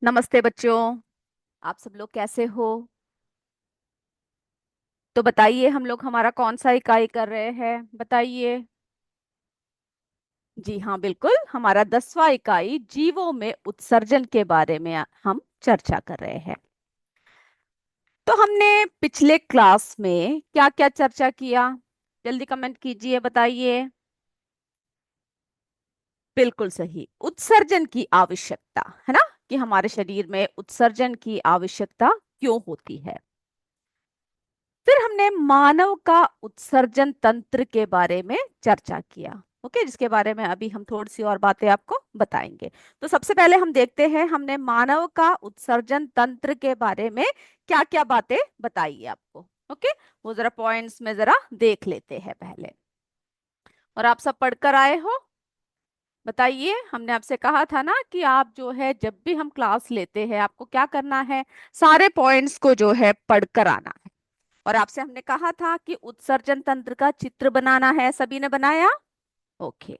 नमस्ते बच्चों। आप सब लोग कैसे हो? तो बताइए, हम लोग हमारा कौन सा इकाई कर रहे हैं, बताइए। जी हाँ, बिल्कुल, हमारा 10वां इकाई जीवों में उत्सर्जन के बारे में हम चर्चा कर रहे हैं। तो हमने पिछले क्लास में क्या क्या चर्चा किया? जल्दी कमेंट कीजिए, बताइए। बिल्कुल सही, उत्सर्जन की आवश्यकता, है ना? कि हमारे शरीर में उत्सर्जन की आवश्यकता क्यों होती है। फिर हमने मानव का उत्सर्जन तंत्र के बारे में चर्चा किया। ओके, जिसके बारे में अभी हम थोड़ी सी और बातें आपको बताएंगे। तो सबसे पहले हम देखते हैं हमने मानव का उत्सर्जन तंत्र के बारे में क्या क्या बातें बताई है आपको। ओके, वो जरा पॉइंट्स में जरा देख लेते हैं पहले। और आप सब पढ़कर आए हो? बताइए, हमने आपसे कहा था ना कि आप जो है जब भी हम क्लास लेते हैं आपको क्या करना है, सारे पॉइंट्स को जो है पढ़कर आना है। और आपसे हमने कहा था कि उत्सर्जन तंत्र का चित्र बनाना है, सभी ने बनाया? ओके,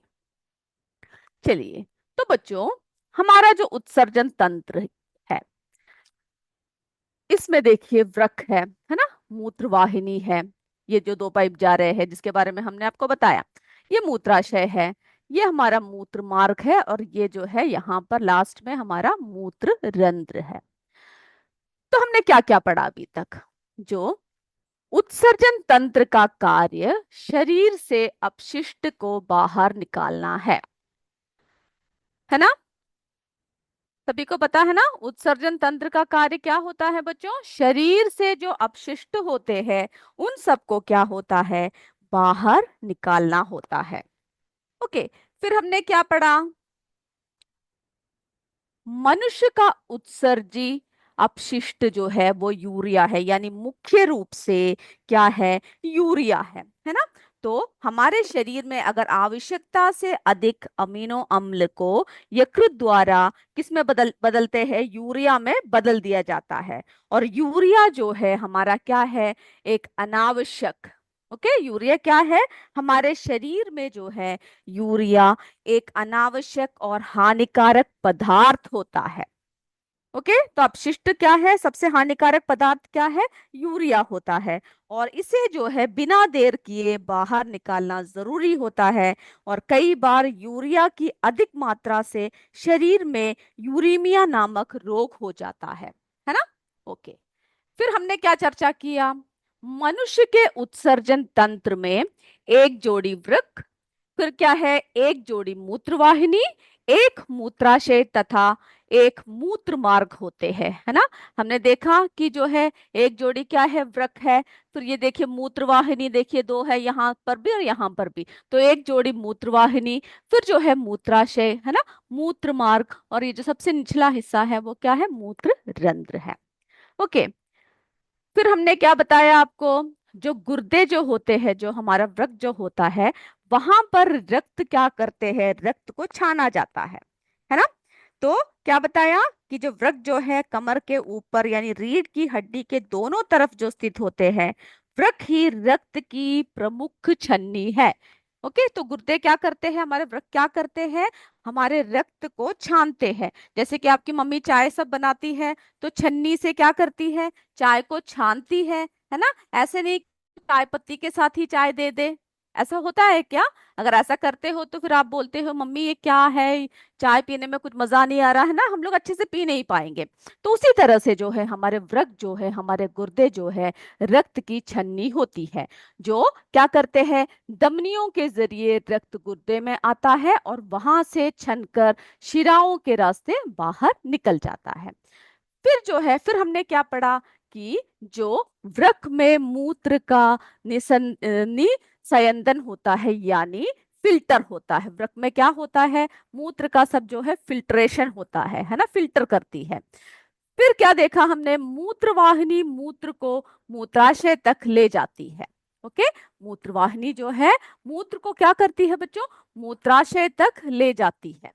चलिए। तो बच्चों, हमारा जो उत्सर्जन तंत्र है, इसमें देखिए वृक्क है ना, मूत्र वाहिनी है। ये जो दो पाइप जा रहे हैं जिसके बारे में हमने आपको बताया, ये मूत्राशय है। ये हमारा मूत्र मार्ग है, और ये जो है यहाँ पर लास्ट में हमारा मूत्र रंध्र है। तो हमने क्या क्या पढ़ा अभी तक? जो उत्सर्जन तंत्र का कार्य शरीर से अपशिष्ट को बाहर निकालना है ना? सभी को पता है ना, उत्सर्जन तंत्र का कार्य क्या होता है बच्चों? शरीर से जो अपशिष्ट होते हैं उन सबको क्या होता है, बाहर निकालना होता है। ओके, फिर हमने क्या पढ़ा? मनुष्य का उत्सर्जी अपशिष्ट जो है वो यूरिया है, यानी मुख्य रूप से क्या है, यूरिया है ना? तो हमारे शरीर में अगर आवश्यकता से अधिक अमीनो अम्ल को यकृत द्वारा किस में बदलते हैं, यूरिया में बदल दिया जाता है। और यूरिया जो है हमारा क्या है, एक अनावश्यक, ओके, यूरिया क्या है हमारे शरीर में जो है, यूरिया एक अनावश्यक और हानिकारक पदार्थ होता है। ओके, तो अपशिष्ट क्या है, सबसे हानिकारक पदार्थ क्या है, यूरिया होता है। और इसे जो है बिना देर किए बाहर निकालना जरूरी होता है। और कई बार यूरिया की अधिक मात्रा से शरीर में यूरीमिया नामक रोग हो जाता है ना? ओके, फिर हमने क्या चर्चा किया? मनुष्य के उत्सर्जन तंत्र में एक जोड़ी वृक्क, फिर क्या है, एक जोड़ी मूत्रवाहिनी, एक मूत्राशय तथा एक मूत्र मार्ग होते हैं, है ना? हमने देखा कि जो है एक जोड़ी क्या है, वृक्क है। फिर ये देखिए मूत्रवाहिनी, देखिए दो है, यहाँ पर भी और यहाँ पर भी। तो एक जोड़ी मूत्रवाहिनी, फिर जो है मूत्राशय, है ना, मूत्र मार्ग, और ये जो सबसे निचला हिस्सा है वो क्या है, मूत्र रंध्र है। ओके, फिर हमने क्या बताया आपको? जो गुर्दे जो होते हैं, जो हमारा वृक्क जो होता है, वहां पर रक्त क्या करते हैं, रक्त को छाना जाता है ना? तो क्या बताया कि जो वृक्क जो है कमर के ऊपर यानी रीढ़ की हड्डी के दोनों तरफ जो स्थित होते हैं, वृक्क ही रक्त की प्रमुख छन्नी है। ओके, तो गुर्दे क्या करते हैं, हमारे वृक्क क्या करते हैं, हमारे रक्त को छानते हैं। जैसे कि आपकी मम्मी चाय सब बनाती है तो छन्नी से क्या करती है, चाय को छानती है ना? ऐसे नहीं चाय पत्ती के साथ ही चाय दे दे, ऐसा होता है क्या? अगर ऐसा करते हो तो फिर आप बोलते हो मम्मी ये क्या है, चाय पीने में कुछ मजा नहीं आ रहा है ना, हम लोग अच्छे से पी नहीं पाएंगे। तो उसी तरह से जो है हमारे वृक्क जो है, हमारे गुर्दे जो है, रक्त की छन्नी होती है, जो क्या करते हैं, धमनियों के जरिए रक्त गुर्दे में आता है और वहां से छनकर शिराओं के रास्ते बाहर निकल जाता है। फिर जो है, फिर हमने क्या पढ़ा कि जो वृक्क में मूत्र का निसंयंदन होता है, यानी फिल्टर होता है। वृक्क में क्या होता है, मूत्र का सब जो है फिल्ट्रेशन होता है ना, फिल्टर करती है। फिर क्या देखा हमने, मूत्रवाहिनी मूत्र को मूत्राशय तक ले जाती है। ओके, मूत्रवाहिनी जो है मूत्र को क्या करती है बच्चों, मूत्राशय तक ले जाती है।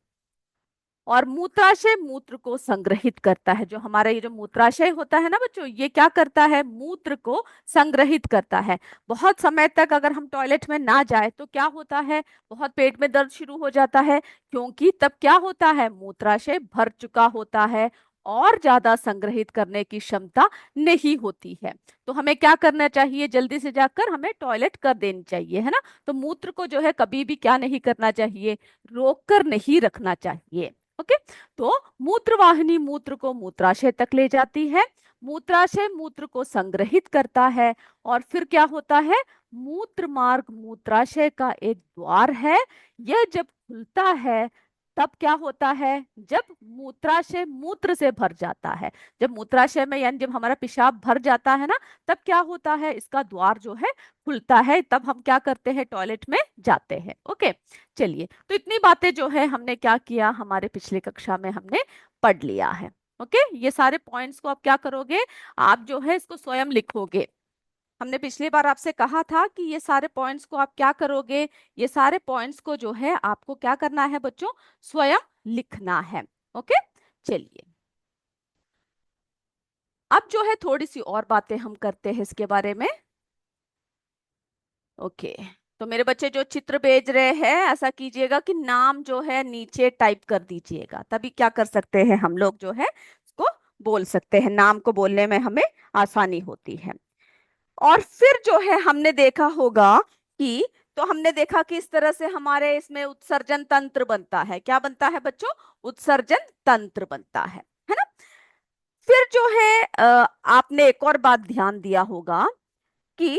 और मूत्राशय मूत्र को संग्रहित करता है। जो हमारा ये जो मूत्राशय होता है ना बच्चों, ये क्या करता है, मूत्र को संग्रहित करता है। बहुत समय तक अगर हम टॉयलेट में ना जाए तो क्या होता है, बहुत पेट में दर्द शुरू हो जाता है, क्योंकि तब क्या होता है, मूत्राशय भर चुका होता है और ज्यादा संग्रहित करने की क्षमता नहीं होती है। तो हमें क्या करना चाहिए, जल्दी से जाकर हमें टॉयलेट कर देनी चाहिए, है ना। तो मूत्र को जो है कभी भी क्या नहीं करना चाहिए, रोक कर नहीं रखना चाहिए। ओके। तो मूत्रवाहिनी मूत्र को मूत्राशय तक ले जाती है, मूत्राशय मूत्र को संग्रहित करता है, और फिर क्या होता है, मूत्र मार्ग मूत्राशय का एक द्वार है। यह जब खुलता है तब क्या होता है, जब मूत्राशय मूत्र से भर जाता है, जब मूत्राशय में यानी जब हमारा पेशाब भर जाता है ना, तब क्या होता है, इसका द्वार जो है खुलता है, तब हम क्या करते हैं, टॉयलेट में जाते हैं। ओके। चलिए, तो इतनी बातें जो है हमने क्या किया, हमारे पिछले कक्षा में हमने पढ़ लिया है। ओके। ये सारे पॉइंट्स को आप क्या करोगे, आप जो है इसको स्वयं लिखोगे। हमने पिछली बार आपसे कहा था कि ये सारे पॉइंट्स को आप क्या करोगे, ये सारे पॉइंट्स को जो है आपको क्या करना है बच्चों, स्वयं लिखना है। ओके। चलिए, अब जो है थोड़ी सी और बातें हम करते हैं इसके बारे में। ओके। तो मेरे बच्चे जो चित्र भेज रहे हैं, ऐसा कीजिएगा कि नाम जो है नीचे टाइप कर दीजिएगा, तभी क्या कर सकते हैं हम लोग जो है उसको बोल सकते हैं, नाम को बोलने में हमें आसानी होती है। और फिर जो है हमने देखा होगा कि, तो हमने देखा कि इस तरह से हमारे इसमें उत्सर्जन तंत्र बनता है। क्या बनता है बच्चों, उत्सर्जन तंत्र बनता है ना। फिर जो है आपने एक और बात ध्यान दिया होगा कि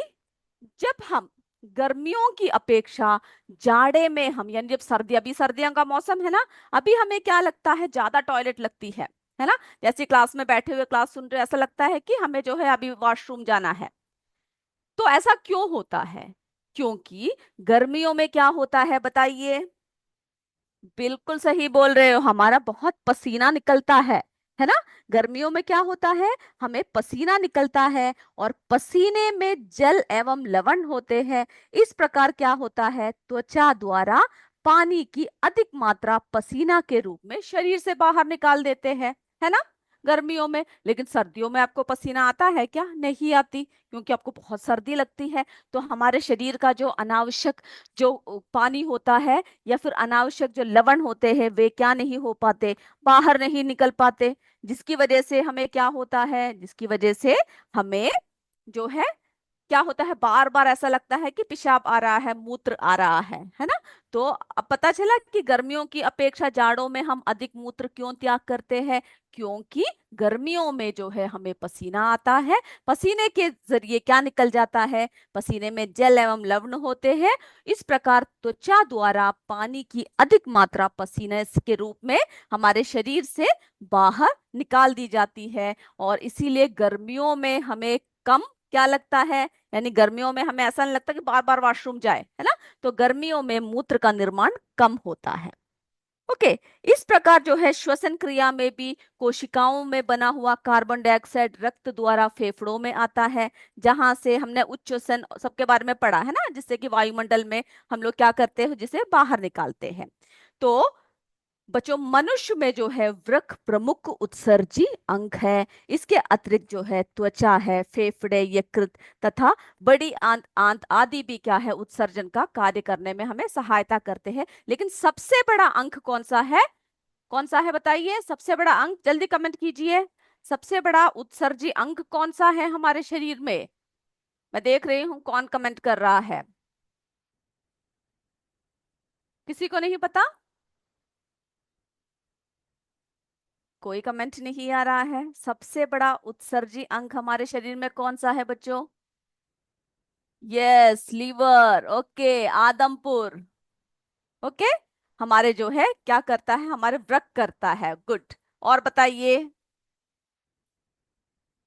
जब हम गर्मियों की अपेक्षा जाड़े में हम, यानी जब सर्दी, अभी सर्दियों का मौसम है ना, अभी हमें क्या लगता है, ज्यादा टॉयलेट लगती है ना। जैसे क्लास में बैठे हुए क्लास सुन रहे, ऐसा लगता है कि हमें जो है अभी वॉशरूम जाना है। तो ऐसा क्यों होता है, क्योंकि गर्मियों में क्या होता है बताइए, बिल्कुल सही बोल रहे हो, हमारा बहुत पसीना निकलता है ना। गर्मियों में क्या होता है, हमें पसीना निकलता है, और पसीने में जल एवं लवण होते हैं। इस प्रकार क्या होता है, त्वचा द्वारा पानी की अधिक मात्रा पसीना के रूप में शरीर से बाहर निकाल देते हैं, है ना, गर्मियों में। लेकिन सर्दियों में आपको पसीना आता है क्या, नहीं आती, क्योंकि आपको बहुत सर्दी लगती है। तो हमारे शरीर का जो अनावश्यक जो पानी होता है, या फिर अनावश्यक जो लवण होते हैं, वे क्या नहीं हो पाते, बाहर नहीं निकल पाते, जिसकी वजह से हमें क्या होता है, जिसकी वजह से हमें जो है क्या होता है, बार बार ऐसा लगता है कि पेशाब आ रहा है, मूत्र आ रहा है ना। तो अब पता चला कि गर्मियों की अपेक्षा जाड़ों में हम अधिक मूत्र क्यों त्याग करते हैं, क्योंकि गर्मियों में जो है हमें पसीना आता है, पसीने के जरिए क्या निकल जाता है, पसीने में जल एवं लवण होते हैं। इस प्रकार त्वचा द्वारा पानी की अधिक मात्रा पसीने के रूप में हमारे शरीर से बाहर निकाल दी जाती है, और इसीलिए गर्मियों में हमें कम क्या लगता है, यानी गर्मियों में हमें ऐसा नहीं लगता कि बार बार वॉशरूम जाए, है ना। तो गर्मियों में मूत्र का निर्माण कम होता है। ओके। इस प्रकार जो है श्वसन क्रिया में भी कोशिकाओं में बना हुआ कार्बन डाइऑक्साइड रक्त द्वारा फेफड़ों में आता है, जहां से हमने उच्चसन सबके बारे में पढ़ा है ना, जिससे कि वायुमंडल में हम लोग क्या करते हैं, जिसे बाहर निकालते हैं। तो बच्चों, मनुष्य में जो है वृक्क प्रमुख उत्सर्जी अंग है। इसके अतिरिक्त जो है त्वचा है, फेफड़े, यकृत तथा बड़ी आंत आंत आदि भी क्या है, उत्सर्जन का कार्य करने में हमें सहायता करते हैं। लेकिन सबसे बड़ा अंग कौन सा है, कौन सा है बताइए, सबसे बड़ा अंग, जल्दी कमेंट कीजिए। सबसे बड़ा उत्सर्जी अंग कौन सा है हमारे शरीर में, मैं देख रही हूं कौन कमेंट कर रहा है, किसी को नहीं पता, कोई कमेंट नहीं आ रहा है। सबसे बड़ा उत्सर्जी अंग हमारे शरीर में कौन सा है बच्चों, yes, liver. Okay, Adampur. Okay. हमारे जो है क्या करता है, हमारे वृक्क करता है, गुड। और बताइए।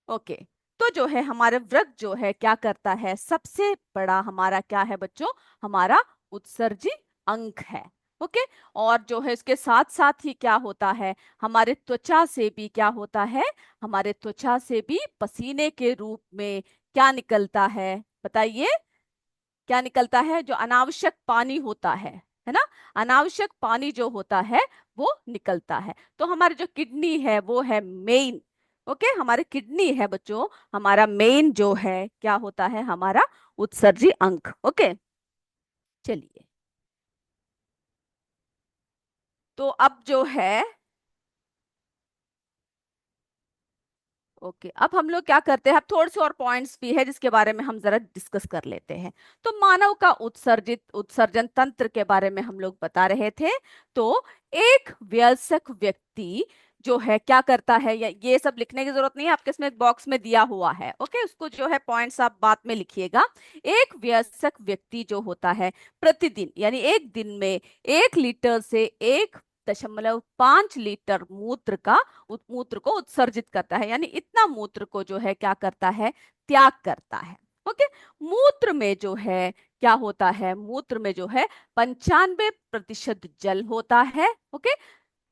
ओके। तो जो है हमारे वृक्क जो है क्या करता है, सबसे बड़ा हमारा क्या है बच्चों, हमारा उत्सर्जी अंग है। ओके। और जो है इसके साथ साथ ही क्या होता है, हमारे त्वचा से भी क्या होता है, हमारे त्वचा से भी पसीने के रूप में क्या निकलता है बताइए, क्या निकलता है, जो अनावश्यक पानी होता है ना, अनावश्यक पानी जो होता है वो निकलता है। तो हमारी जो किडनी है वो है मेन। ओके। हमारे किडनी है बच्चों, हमारा मेन जो है क्या होता है, हमारा उत्सर्जी अंग। ओके। चलिए, तो अब जो है ओके, अब हम लोग क्या करते हैं, अब थोड़े से और पॉइंट्स भी है जिसके बारे में हम जरा डिस्कस कर लेते हैं। तो मानव का उत्सर्जित उत्सर्जन तंत्र के बारे में हम लोग बता रहे थे। तो एक वयस्क व्यक्ति जो है क्या करता है, या ये सब लिखने की जरूरत नहीं है, आपके इसमें बॉक्स में दिया हुआ है। ओके, उसको जो है पॉइंट्स आप बाद में लिखिएगा। एक वयस्क व्यक्ति जो होता है प्रतिदिन यानी एक दिन में 1 लीटर से 1.5 लीटर मूत्र को उत्सर्जित करता है, यानी इतना मूत्र को जो है क्या करता है, त्याग करता है। ओके, मूत्र में जो है क्या होता है, मूत्र में जो है 95% जल होता है। ओके,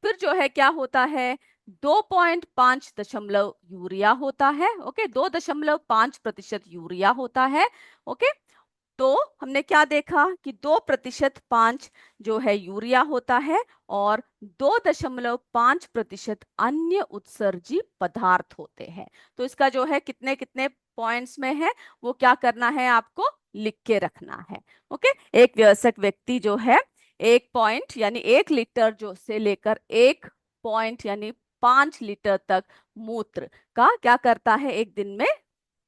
फिर जो है क्या होता है, 2.5 दशमलव यूरिया होता है। ओके, 2.5% यूरिया होता है। ओके, तो हमने क्या देखा कि 2% 5 जो है यूरिया होता है, और 2.5% अन्य उत्सर्जी पदार्थ होते हैं। तो इसका जो है कितने कितने पॉइंट्स में है, वो क्या करना है, आपको लिख के रखना है। ओके, एक वयस्क व्यक्ति जो है 1 पॉइंट यानी 1 लीटर जो से लेकर 1 पॉइंट यानी 5 लीटर तक मूत्र का क्या करता है, एक दिन में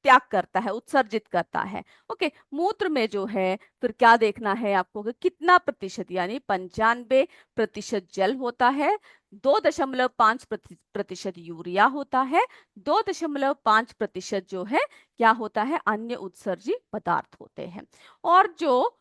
त्याग करता है, उत्सर्जित करता है। ओके, मूत्र में जो है फिर क्या देखना है आपको कि कितना प्रतिशत, यानी 95% जल होता है, 2.5% यूरिया होता है, 2.5% जो है क्या होता है, अन्य उत्सर्जी पदार्थ होते हैं। और जो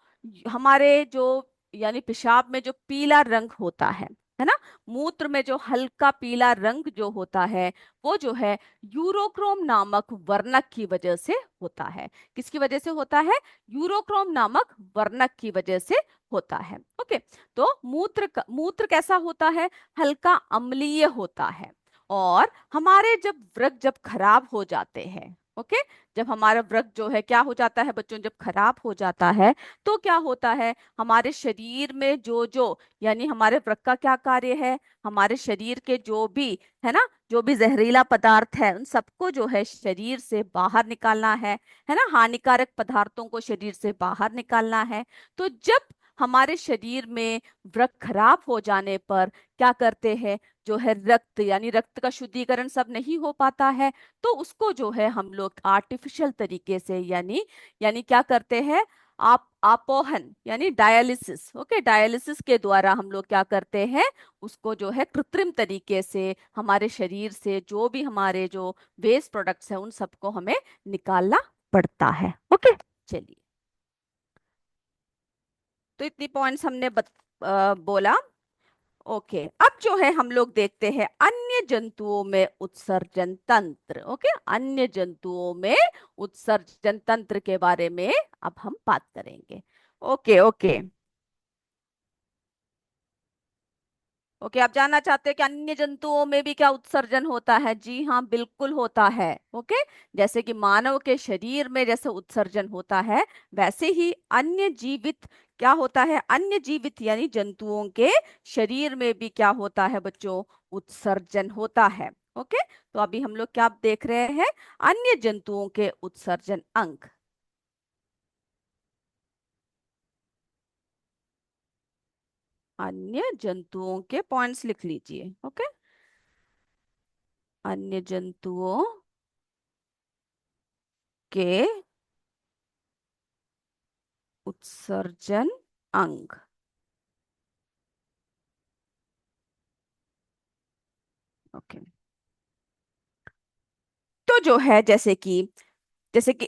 हमारे जो यानी पेशाब में जो पीला रंग होता है ना, मूत्र में जो हल्का पीला रंग जो होता है, वो जो है यूरोक्रोम नामक वर्णक की वजह से होता है। किसकी वजह से होता है, यूरोक्रोम नामक वर्णक की वजह से होता है। ओके, तो मूत्र कैसा होता है, हल्का अम्लीय होता है। और हमारे जब व्रत जब खराब हो जाते हैं, ओके, जब हमारा व्रत जो है क्या हो जाता है बच्चों, जब खराब हो जाता है, तो क्या होता है, हमारे शरीर में जो जो यानी हमारे व्रत का क्या कार्य है, हमारे शरीर के जो भी है ना, जो भी जहरीला पदार्थ है उन सबको जो है शरीर से बाहर निकालना है ना, हानिकारक पदार्थों को शरीर से बाहर निकालना है। तो जब हमारे शरीर में व्रत खराब हो जाने पर क्या करते हैं, जो है रक्त यानी रक्त का शुद्धिकरण सब नहीं हो पाता है, तो उसको जो है हम लोग आर्टिफिशियल तरीके से यानी यानी क्या करते हैं, आप आपोहन यानी डायलिसिस, ओके, डायलिसिस के द्वारा हम लोग क्या करते हैं, उसको जो है कृत्रिम तरीके से हमारे शरीर से जो भी हमारे जो वेस्ट प्रोडक्ट्स हैं उन सबको हमें निकालना पड़ता है। ओके, चलिए, तो इतनी पॉइंट्स हमने बोला। ओके, अब जो है हम लोग देखते हैं अन्य जंतुओं में उत्सर्जन तंत्र। ओके, अन्य जंतुओं में उत्सर्जन तंत्र के बारे में अब हम बात करेंगे। ओके ओके ओके, आप जानना चाहते हैं कि अन्य जंतुओं में भी क्या उत्सर्जन होता है? जी हाँ, बिल्कुल होता है। ओके, जैसे कि मानव के शरीर में जैसे उत्सर्जन होता है, वैसे ही अन्य जीवित क्या होता है, अन्य जीवित यानी जंतुओं के शरीर में भी क्या होता है बच्चों, उत्सर्जन होता है। ओके, तो अभी हम लोग क्या देख रहे हैं, अन्य जंतुओं के उत्सर्जन अंग। अन्य जंतुओं के पॉइंट्स लिख लीजिए। ओके, अन्य जंतुओं के उत्सर्जन अंग। ओके, तो जो है जैसे कि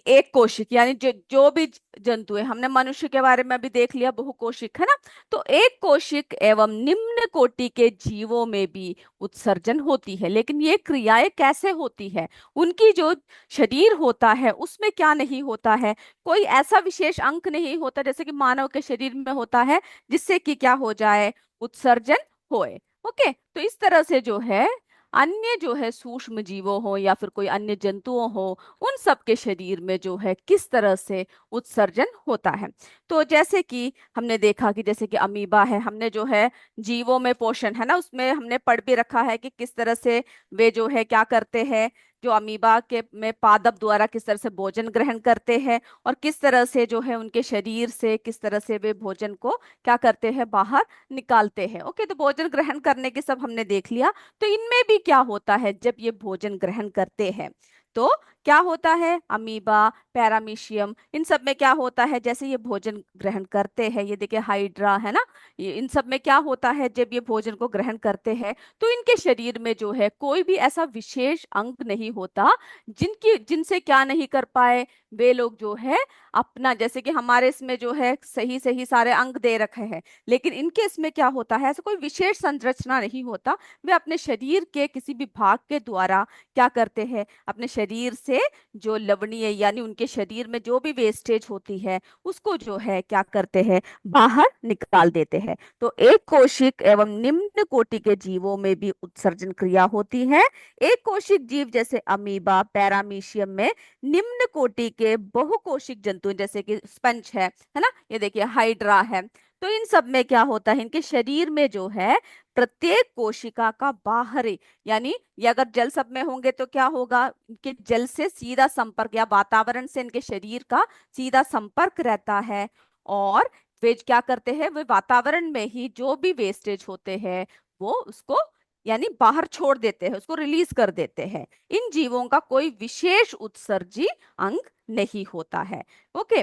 एक कोशिक यानी जो जो भी जंतु है, हमने मनुष्य के बारे में भी देख लिया, बहुकोशिक है ना। तो एक कोशिक एवं निम्न कोटि के जीवों में भी उत्सर्जन होती है, लेकिन ये क्रियाएं कैसे होती है, उनकी जो शरीर होता है उसमें क्या नहीं होता है, कोई ऐसा विशेष अंग नहीं होता जैसे कि मानव के शरीर में होता है जिससे कि क्या हो जाए, उत्सर्जन होए। ओके, तो इस तरह से जो है अन्य जो है सूक्ष्म जीवों हो या फिर कोई अन्य जंतुओं हो, उन सब के शरीर में जो है किस तरह से उत्सर्जन होता है। तो जैसे कि हमने देखा कि जैसे कि अमीबा है, हमने जो है जीवों में पोषण है ना, उसमें हमने पढ़ भी रखा है कि किस तरह से वे जो है क्या करते हैं, जो अमीबा के में पादप द्वारा किस तरह से भोजन ग्रहण करते हैं और किस तरह से जो है उनके शरीर से किस तरह से वे भोजन को क्या करते हैं, बाहर निकालते हैं। ओके, तो भोजन ग्रहण करने के सब हमने देख लिया। तो इनमें भी क्या होता है, जब ये भोजन ग्रहण करते हैं तो क्या होता है, अमीबा, पैरामीशियम, इन सब में क्या होता है, जैसे ये भोजन ग्रहण करते हैं, ये देखिए हाइड्रा है ना, ये इन सब में क्या होता है, जब ये भोजन को ग्रहण करते हैं तो इनके शरीर में जो है कोई भी ऐसा विशेष अंग नहीं होता जिनकी जिनसे क्या नहीं कर पाए, वे लोग जो है अपना, जैसे कि हमारे इसमें जो है सही सही सारे अंग दे रखे हैं, लेकिन इनके इसमें क्या होता है, ऐसा कोई विशेष संरचना नहीं होता। वे अपने शरीर के किसी भी भाग के द्वारा क्या करते हैं, अपने शरीर से जो लवणीय यानी उनके शरीर में जो भी वेस्टेज होती है उसको जो है क्या करते हैं, बाहर निकाल देते हैं। तो एक कोशिक एवं निम्न कोटि के जीवों में भी उत्सर्जन क्रिया होती है। एक कोशिक जीव जैसे अमीबा, पैरामीशियम में निम्न कोटि के बहुकोशिक जंतु जैसे कि स्पंज है ना, ये देखिए हाइड्रा है, तो इन सब में क्या होता है, इनके शरीर में जो है प्रत्येक कोशिका का बाहरी, यानी ये अगर जल सब में होंगे तो क्या होगा, इनके जल से सीधा संपर्क या वातावरण से इनके शरीर का सीधा संपर्क रहता है। और वे क्या करते हैं, वे वातावरण में ही जो भी वेस्टेज होते हैं वो उसको यानी बाहर छोड़ देते हैं, उसको रिलीज कर देते हैं। इन जीवों का कोई विशेष उत्सर्जी अंग नहीं होता है। ओके,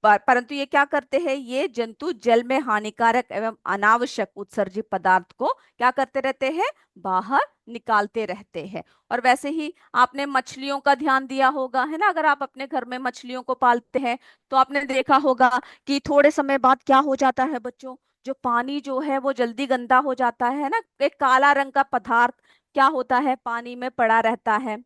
परंतु ये क्या करते हैं, ये जंतु जल में हानिकारक एवं अनावश्यक उत्सर्जित पदार्थ को क्या करते रहते हैं, बाहर निकालते रहते हैं। और वैसे ही आपने मछलियों का ध्यान दिया होगा, है ना, अगर आप अपने घर में मछलियों को पालते हैं तो आपने देखा होगा कि थोड़े समय बाद क्या हो जाता है बच्चों, जो पानी जो है वो जल्दी गंदा हो जाता है ना, एक काला रंग का पदार्थ क्या होता है, पानी में पड़ा रहता है।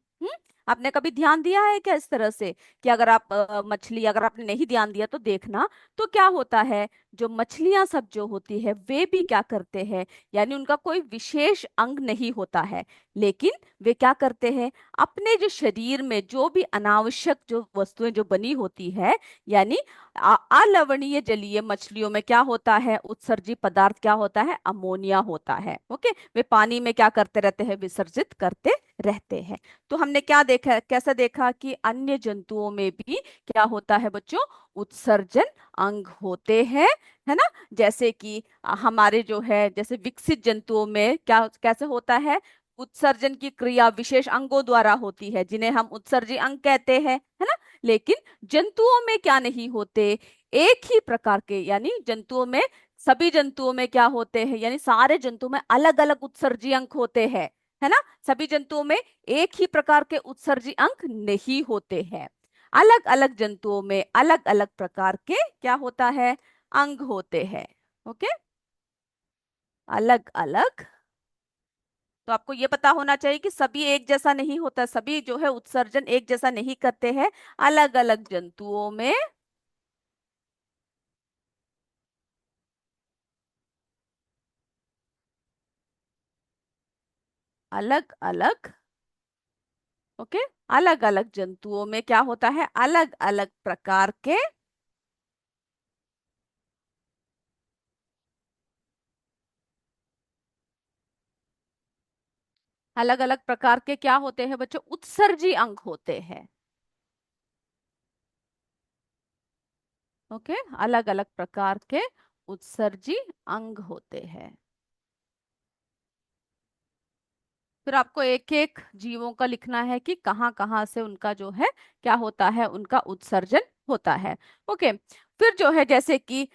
आपने कभी ध्यान दिया है क्या इस तरह से, कि अगर आप मछली, अगर आपने नहीं ध्यान दिया तो देखना, तो क्या होता है, जो मछलियां सब जो होती है वे भी क्या करते हैं, यानी उनका कोई विशेष अंग नहीं होता है, लेकिन वे क्या करते हैं, अपने जो शरीर में जो भी अनावश्यक जो वस्तुएं जो बनी होती है, यानी अलवणीय जलीय मछलियों में क्या होता है, उत्सर्जित पदार्थ क्या होता है, अमोनिया होता है। ओके, वे पानी में क्या करते रहते हैं, विसर्जित करते रहते हैं। तो हमने क्या देखा, कैसा देखा कि अन्य जंतुओं में भी क्या होता है बच्चों, उत्सर्जन अंग होते हैं, है ना। जैसे कि हमारे जो है जैसे विकसित जंतुओं में क्या कैसे होता है, उत्सर्जन की क्रिया विशेष अंगों द्वारा होती है जिन्हें हम उत्सर्जी अंग कहते हैं, है ना। लेकिन जंतुओं में क्या नहीं होते, एक ही प्रकार के, यानी जंतुओं में, सभी जंतुओं में क्या होते हैं, यानी सारे जंतुओं में अलग अलग उत्सर्जी अंग होते हैं, है ना। सभी जंतुओं में एक ही प्रकार के उत्सर्जी अंग नहीं होते हैं, अलग अलग जंतुओं में अलग अलग प्रकार के क्या होता है, अंग होते हैं। ओके, अलग अलग। तो आपको ये पता होना चाहिए कि सभी एक जैसा नहीं होता, सभी जो है उत्सर्जन एक जैसा नहीं करते हैं, अलग अलग जंतुओं में अलग अलग। ओके, अलग अलग जंतुओं में क्या होता है, अलग अलग प्रकार के, अलग अलग प्रकार के क्या होते हैं बच्चों, उत्सर्जी अंग होते हैं। ओके, अलग अलग प्रकार के उत्सर्जी अंग होते हैं। फिर आपको एक एक जीवों का लिखना है कि कहाँ कहाँ से उनका जो है क्या होता है, उनका उत्सर्जन होता है। ओके, फिर जो है जैसे कि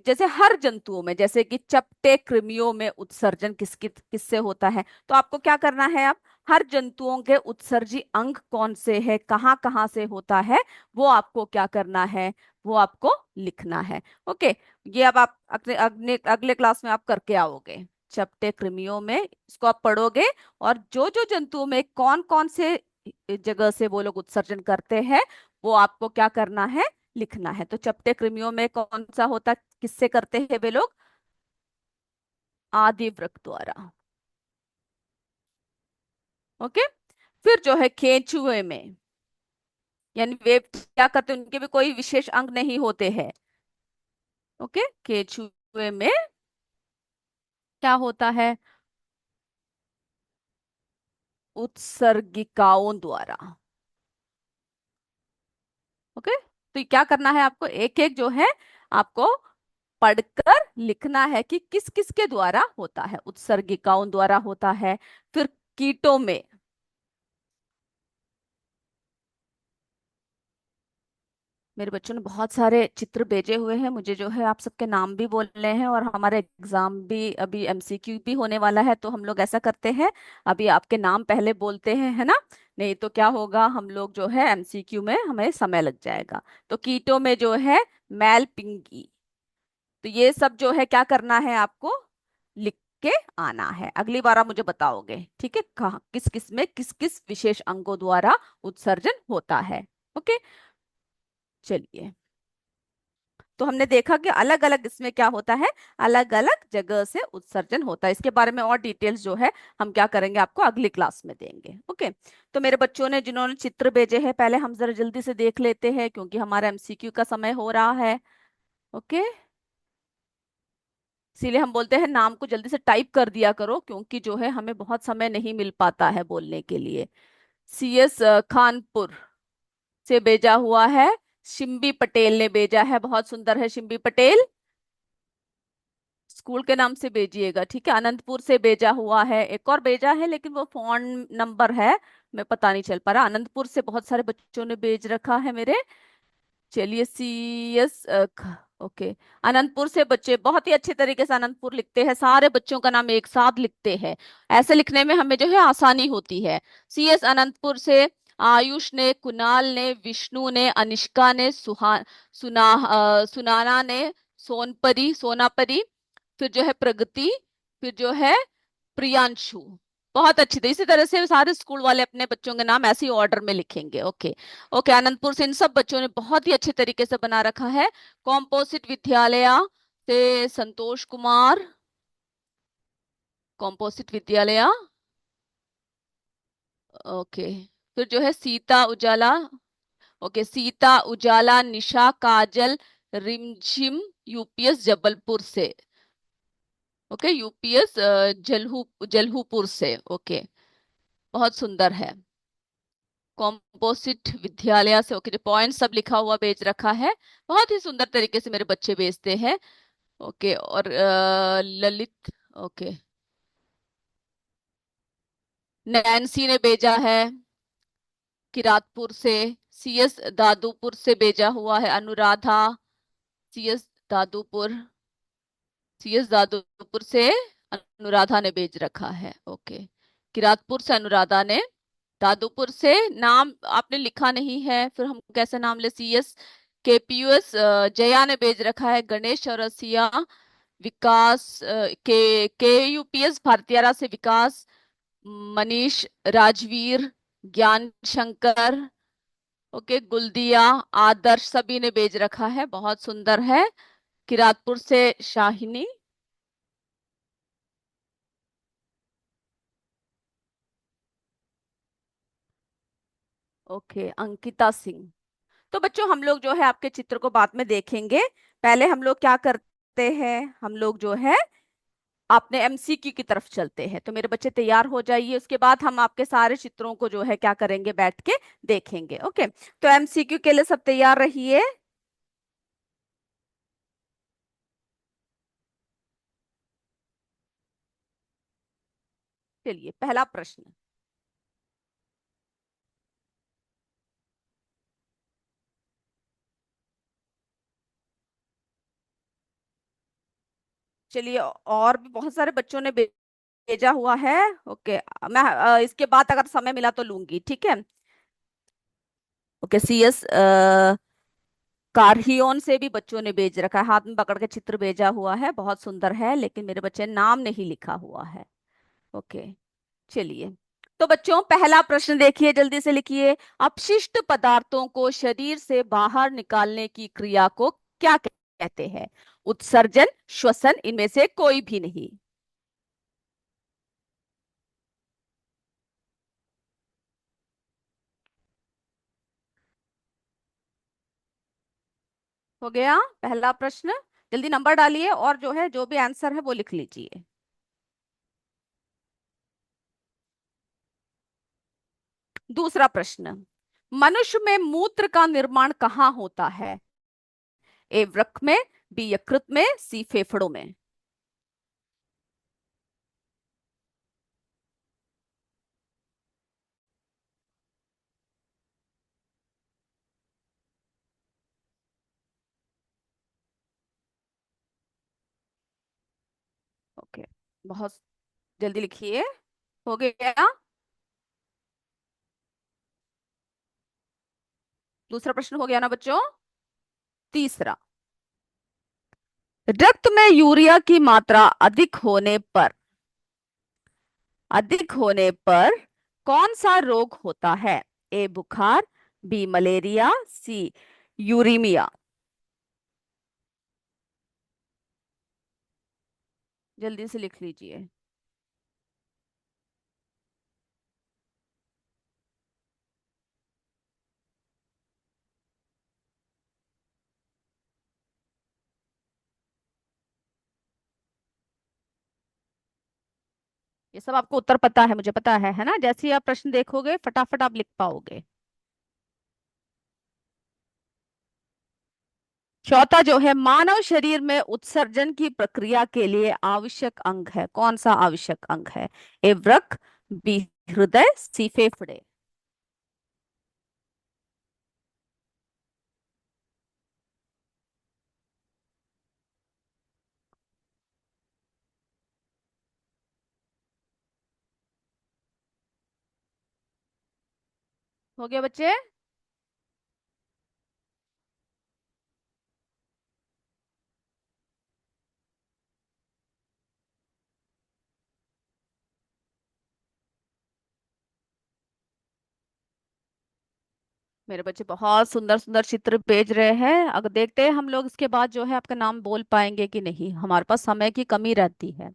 जैसे हर जंतुओं में, जैसे कि चपटे कृमियों में उत्सर्जन किससे होता है, तो आपको क्या करना है, आप हर जंतुओं के उत्सर्जी अंग कौन से है, कहाँ कहाँ से होता है, वो आपको क्या करना है, वो आपको लिखना है। ओके, ये अब आप अगले अगले अगले क्लास में आप करके आओगे, चपटे कृमियों में इसको आप पढ़ोगे, और जो जो जंतुओं में कौन कौन से जगह से वो लोग उत्सर्जन करते हैं वो आपको क्या करना है, लिखना है। तो चपटे कृमियों में कौन सा होता, किससे करते हैं वे लोग, आदि वृक्क द्वारा। ओके, फिर जो है केंचुए में, यानी वे क्या करते हैं, उनके भी कोई विशेष अंग नहीं होते हैं। ओके, केंचुए में क्या होता है, उत्सर्गिकाओं द्वारा। ओके, तो ये क्या करना है आपको, एक एक जो है आपको पढ़कर लिखना है कि किस किस के द्वारा होता है। उत्सर्गिकाओं द्वारा होता है, फिर कीटों में। मेरे बच्चों ने बहुत सारे चित्र भेजे हुए हैं मुझे, जो है आप सबके नाम भी बोलने हैं, और हमारे एग्जाम भी अभी एमसीक्यू भी होने वाला है, तो हम लोग ऐसा करते हैं, अभी आपके नाम पहले बोलते हैं, है ना। नहीं तो क्या होगा, हम लोग जो है एमसीक्यू में हमें समय लग जाएगा। तो कीटों में जो है मैल पिंगी। तो ये सब जो है क्या करना है आपको, लिख के आना है। अगली बार आप मुझे बताओगे, ठीक है, कहाँ किस किस में किस किस विशेष अंगों द्वारा उत्सर्जन होता है। ओके, चलिए। तो हमने देखा कि अलग अलग इसमें क्या होता है, अलग अलग जगह से उत्सर्जन होता है। इसके बारे में और डिटेल्स जो है हम क्या करेंगे, आपको अगली क्लास में देंगे। ओके, तो मेरे बच्चों ने जिन्होंने चित्र भेजे हैं, पहले हम जरा जल्दी से देख लेते हैं क्योंकि हमारा एमसीक्यू का समय हो रहा है। ओके, इसीलिए हम बोलते हैं नाम को जल्दी से टाइप कर दिया करो, क्योंकि जो है हमें बहुत समय नहीं मिल पाता है बोलने के लिए। सीएस खानपुर से भेजा हुआ है, शिम्बी पटेल ने भेजा है, बहुत सुंदर है शिम्बी पटेल। स्कूल के नाम से भेजिएगा, ठीक है। अनंतपुर से भेजा हुआ है, एक और भेजा है लेकिन वो फोन नंबर है, मैं पता नहीं चल पा रहा। अनंतपुर से बहुत सारे बच्चों ने भेज रखा है मेरे। चलिए, सीएस ओके। अनंतपुर से बच्चे बहुत ही अच्छे तरीके से अनंतपुर लिखते हैं, सारे बच्चों का नाम एक साथ लिखते हैं, ऐसे लिखने में हमें जो है आसानी होती है। सीएस अनंतपुर से आयुष ने, कुणाल ने, विष्णु ने, अनिष्का ने, सुनाना ने, सोनपरी, सोनापरी, फिर जो है प्रगति, फिर जो है प्रियांशु। बहुत अच्छी थी। इसी तरह से सारे स्कूल वाले अपने बच्चों के नाम ऐसे ही ऑर्डर में लिखेंगे। ओके। ओके, आनंदपुर से इन सब बच्चों ने बहुत ही अच्छे तरीके से बना रखा है। कॉम्पोजिट विद्यालय से संतोष कुमार, कॉम्पोजिट विद्यालय। ओके, फिर जो है सीता उजाला। ओके, सीता उजाला, निशा, काजल, रिमझिम, यूपीएस जबलपुर से। ओके, यूपीएस जलहूपुर से। ओके, बहुत सुंदर है। कॉम्पोजिट विद्यालय से। ओके, जो पॉइंट सब लिखा हुआ भेज रखा है, बहुत ही सुंदर तरीके से मेरे बच्चे भेजते हैं। ओके, और ललित। ओके, नैन्सी ने भेजा है किरातपुर से। सीएस दादूपुर से भेजा हुआ है अनुराधा। सीएस दादूपुर, सीएस दादूपुर से अनुराधा ने भेज रखा है। ओके, किरातपुर से अनुराधा ने, दादूपुर से नाम आपने लिखा नहीं है, फिर हम कैसे नाम ले। सीएस केपीयूएस जया ने भेज रखा है, गणेश चौरसिया, विकास के यूपीएस भारतीयारा से विकास, मनीष, राजवीर, ज्ञान शंकर। ओके, गुलदिया, आदर्श, सभी ने भेज रखा है, बहुत सुंदर है। किरातपुर से शाहिनी। ओके, अंकिता सिंह। तो बच्चों हम लोग जो है आपके चित्र को बाद में देखेंगे, पहले हम लोग क्या करते हैं, हम लोग जो है अपने एमसीक्यू की तरफ चलते हैं। तो मेरे बच्चे तैयार हो जाइए, उसके बाद हम आपके सारे चित्रों को जो है क्या करेंगे, बैठ के देखेंगे। ओके, तो एमसीक्यू के लिए सब तैयार रहिए। चलिए, पहला प्रश्न। चलिए, और भी बहुत सारे बच्चों ने भेजा हुआ है। ओके, मैं इसके बाद अगर समय मिला तो लूंगी, ठीक है। ओके, सीएस कारहियोन से भी बच्चों ने भेज रखा है, हाथ में पकड़ के चित्र भेजा हुआ है, बहुत सुंदर है, लेकिन मेरे बच्चे ने नाम नहीं लिखा हुआ है। ओके, चलिए। तो बच्चों पहला प्रश्न देखिए, जल्दी से लिखिए। अपशिष्ट पदार्थों को शरीर से बाहर निकालने की क्रिया को क्या कहते हैं। उत्सर्जन, श्वसन, इनमें से कोई भी नहीं। हो गया पहला प्रश्न। जल्दी नंबर डालिए और जो है जो भी आंसर है वो लिख लीजिए। दूसरा प्रश्न, मनुष्य में मूत्र का निर्माण कहाँ होता है? ए वृक्क में, बी यकृत में, सी फेफड़ों में। ओके, बहुत जल्दी लिखिए। हो गया? दूसरा प्रश्न हो गया ना बच्चों? तीसरा, रक्त में यूरिया की मात्रा अधिक होने पर कौन सा रोग होता है? ए बुखार, बी मलेरिया, सी यूरीमिया। जल्दी से लिख लीजिए। ये सब आपको उत्तर पता है, मुझे पता है ना? जैसे ही आप प्रश्न देखोगे फटाफट आप लिख पाओगे। चौथा जो है, मानव शरीर में उत्सर्जन की प्रक्रिया के लिए आवश्यक अंग है, कौन सा आवश्यक अंग है? ए वृक्क, बी हृदय, सी फेफड़े। हो गया बच्चे? मेरे बच्चे बहुत सुंदर सुंदर चित्र भेज रहे हैं। अगर देखते हैं हम लोग इसके बाद जो है आपका नाम बोल पाएंगे कि नहीं, हमारे पास समय की कमी रहती है।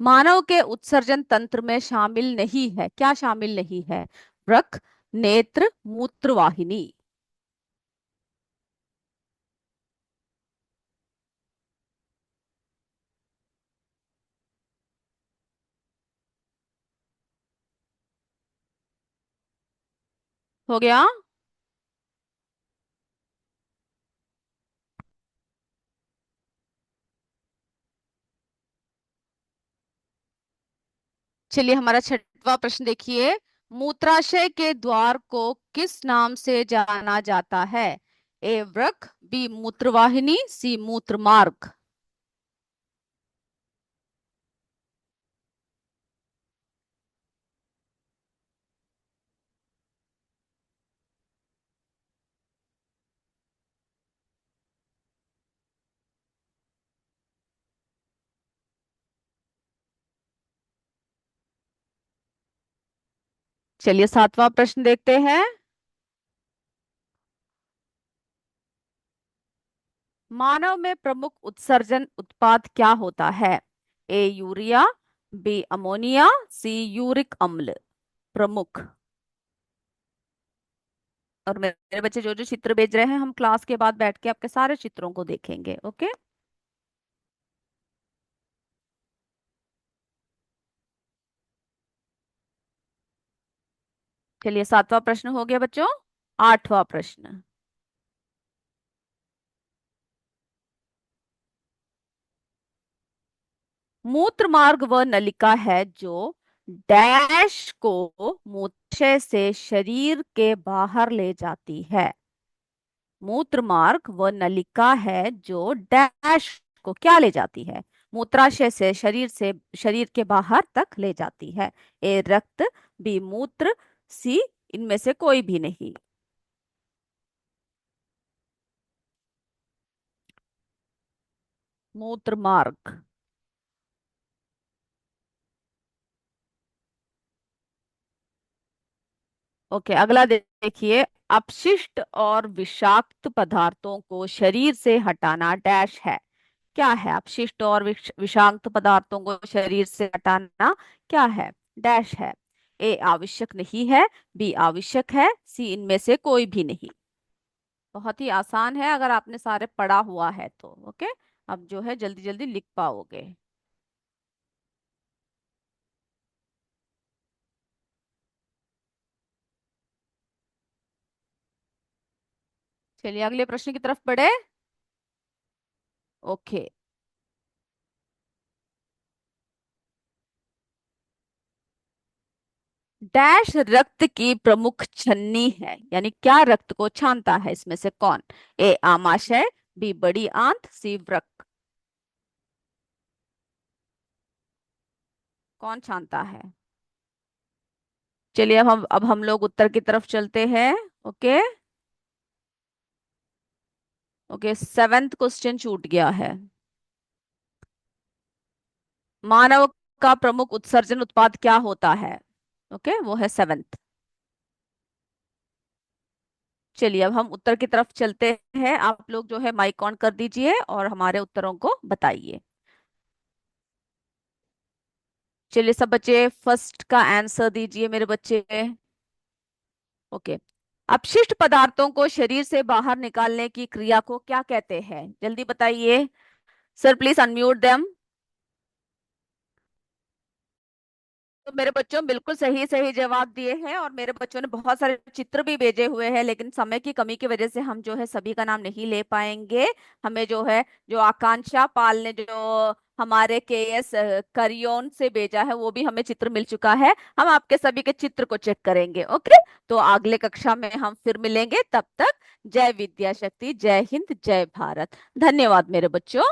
मानव के उत्सर्जन तंत्र में शामिल नहीं है, क्या शामिल नहीं है? वृक्क, नेत्र, मूत्र वाहिनी। हो गया? चलिए हमारा छठवां प्रश्न देखिए। मूत्राशय के द्वार को किस नाम से जाना जाता है? ए वृक्क, बी मूत्रवाहिनी, सी मूत्र मार्ग। चलिए सातवां प्रश्न देखते हैं। मानव में प्रमुख उत्सर्जन उत्पाद क्या होता है? A urea, B ammonia, C uric अम्ल। प्रमुख। और मेरे बच्चे जो जो चित्र भेज रहे हैं, हम क्लास के बाद बैठ के आपके सारे चित्रों को देखेंगे। ओके? चलिए सातवां प्रश्न हो गया बच्चों। आठवां प्रश्न, मूत्र मार्ग वह नलिका है जो डैश को मूत्राशय से शरीर के बाहर ले जाती है। मूत्र मार्ग वह नलिका है जो डैश को क्या ले जाती है? मूत्राशय से शरीर के बाहर तक ले जाती है। ए रक्त, बी मूत्र, सी इनमें से कोई भी नहीं। मूत्र मार्ग। ओके, अगला देखिए। अपशिष्ट और विषाक्त पदार्थों को शरीर से हटाना डैश है। क्या है अपशिष्ट और विषाक्त पदार्थों को शरीर से हटाना? क्या है? डैश है। ए आवश्यक नहीं है, बी आवश्यक है, सी इनमें से कोई भी नहीं। बहुत ही आसान है अगर आपने सारे पढ़ा हुआ है तो। ओके, अब जो है जल्दी जल्दी लिख पाओगे। चलिए अगले प्रश्न की तरफ बढ़े। ओके। डैश रक्त की प्रमुख छन्नी है, यानी क्या रक्त को छानता है इसमें से कौन? ए आमाशय, बी बड़ी आंत, सी वृक्क। कौन छानता है? चलिए अब हम लोग उत्तर की तरफ चलते हैं। ओके। ओके, सेवेंथ क्वेश्चन छूट गया है। मानव का प्रमुख उत्सर्जन उत्पाद क्या होता है? ओके, वो है सेवेंथ। चलिए अब हम उत्तर की तरफ चलते हैं। आप लोग जो है माइक ऑन कर दीजिए और हमारे उत्तरों को बताइए। चलिए सब बच्चे फर्स्ट का आंसर दीजिए मेरे बच्चे। ओके। अपशिष्ट पदार्थों को शरीर से बाहर निकालने की क्रिया को क्या कहते हैं? जल्दी बताइए। Sir please unmute them. तो मेरे बच्चों बिल्कुल सही सही जवाब दिए हैं, और मेरे बच्चों ने बहुत सारे चित्र भी भेजे हुए हैं, लेकिन समय की कमी की वजह से हम जो है सभी का नाम नहीं ले पाएंगे। हमें जो है, जो आकांक्षा पाल ने जो हमारे के एस करियोन से भेजा है, वो भी हमें चित्र मिल चुका है। हम आपके सभी के चित्र को चेक करेंगे। ओके। तो अगले कक्षा में हम फिर मिलेंगे। तब तक जय विद्या शक्ति, जय हिंद, जय भारत। धन्यवाद मेरे बच्चों।